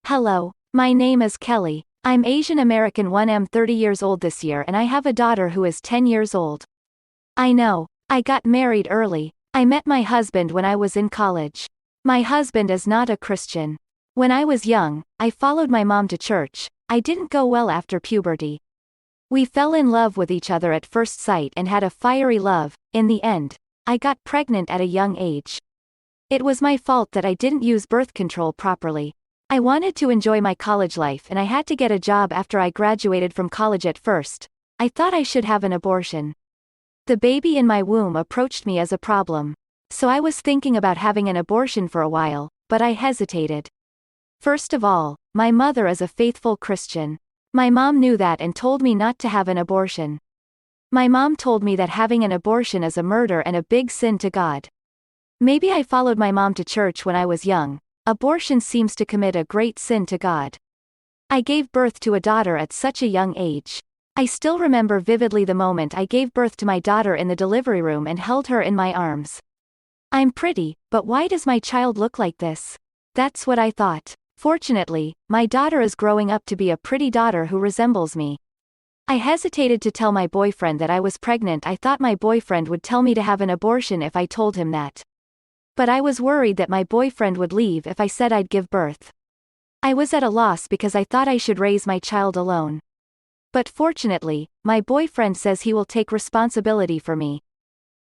Hello, my name is Kelly. I'm Asian American 1. I'm 30 years old this year and I have a daughter who is 10 years old. I know, I got married early. I met my husband when I was in college. My husband is not a Christian. When I was young, I followed my mom to church. I didn't go well after puberty. We fell in love with each other at first sight and had a fiery love. In the end, I got pregnant at a young age. It was my fault that I didn't use birth control properly. I wanted to enjoy my college life and I had to get a job after I graduated from college at first. I thought I should have an abortion. The baby in my womb approached me as a problem. So I was thinking about having an abortion for a while, but I hesitated. First of all, my mother is a faithful Christian. My mom knew that and told me not to have an abortion. My mom told me that having an abortion is a murder and a big sin to God. Maybe I followed my mom to church when I was young. Abortion seems to commit a great sin to God. I gave birth to a daughter at such a young age. I still remember vividly the moment I gave birth to my daughter in the delivery room and held her in my arms. I'm pretty, but why does my child look like this? That's what I thought. Fortunately, my daughter is growing up to be a pretty daughter who resembles me. I hesitated to tell my boyfriend that I was pregnant. I thought my boyfriend would tell me to have an abortion if I told him that. But I was worried that my boyfriend would leave if I said I'd give birth. I was at a loss because I thought I should raise my child alone. But fortunately, my boyfriend says he will take responsibility for me.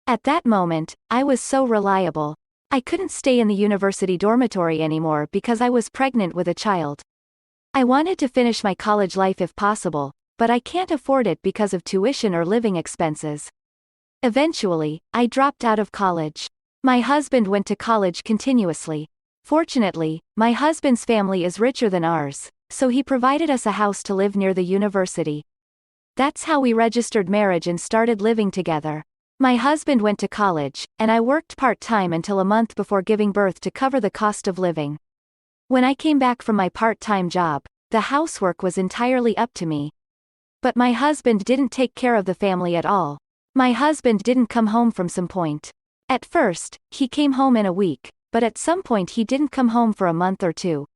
At that moment, I was so reliable. I couldn't stay in the university dormitory anymore because I was pregnant with a child. I wanted to finish my college life if possible, but I can't afford it because of tuition or living expenses. Eventually, I dropped out of college. My husband went to college continuously. Fortunately, my husband's family is richer than ours, so he provided us a house to live near the university. That's how we registered marriage and started living together. My husband went to college, and I worked part-time until a month before giving birth to cover the cost of living. When I came back from my part-time job, the housework was entirely up to me. But my husband didn't take care of the family at all. My husband didn't come home from some point. At first, he came home in a week, but at some point he didn't come home for a month or two.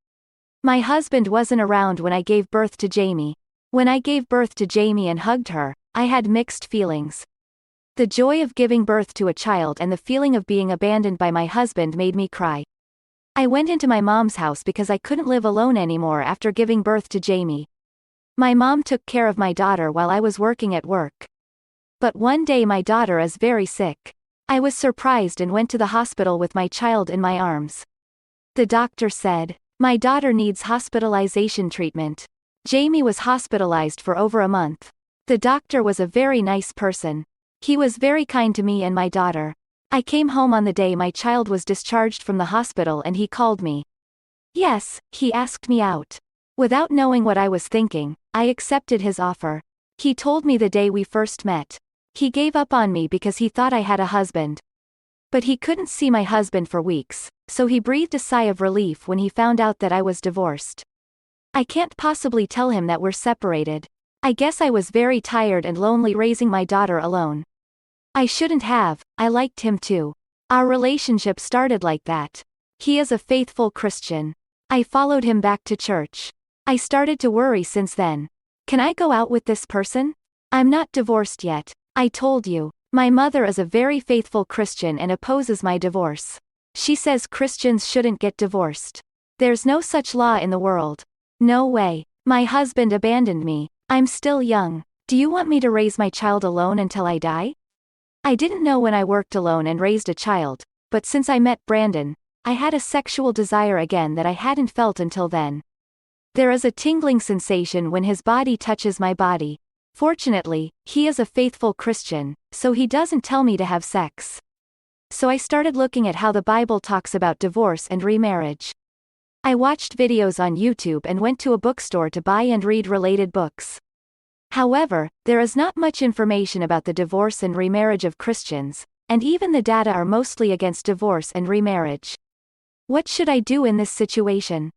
My husband wasn't around when I gave birth to Jamie. When I gave birth to Jamie and hugged her, I had mixed feelings. The joy of giving birth to a child and the feeling of being abandoned by my husband made me cry. I went into my mom's house because I couldn't live alone anymore after giving birth to Jamie. My mom took care of my daughter while I was working at work. But one day my daughter is very sick. I was surprised and went to the hospital with my child in my arms. The doctor said, "My daughter needs hospitalization treatment." Jamie was hospitalized for over a month. The doctor was a very nice person. He was very kind to me and my daughter. I came home on the day my child was discharged from the hospital and he called me. Yes, he asked me out. Without knowing what I was thinking, I accepted his offer. He told me the day we first met. He gave up on me because he thought I had a husband. But he couldn't see my husband for weeks, so he breathed a sigh of relief when he found out that I was divorced. I can't possibly tell him that we're separated. I guess I was very tired and lonely raising my daughter alone. I shouldn't have. I liked him too. Our relationship started like that. He is a faithful Christian. I followed him back to church. I started to worry since then. Can I go out with this person? I'm not divorced yet. I told you. My mother is a very faithful Christian and opposes my divorce. She says Christians shouldn't get divorced. There's no such law in the world. No way. My husband abandoned me. I'm still young. Do you want me to raise my child alone until I die? I didn't know when I worked alone and raised a child, but since I met Brandon, I had a sexual desire again that I hadn't felt until then. There is a tingling sensation when his body touches my body. Fortunately, he is a faithful Christian, so he doesn't tell me to have sex. So I started looking at how the Bible talks about divorce and remarriage. I watched videos on YouTube and went to a bookstore to buy and read related books. However, there is not much information about the divorce and remarriage of Christians, and even the data are mostly against divorce and remarriage. What should I do in this situation?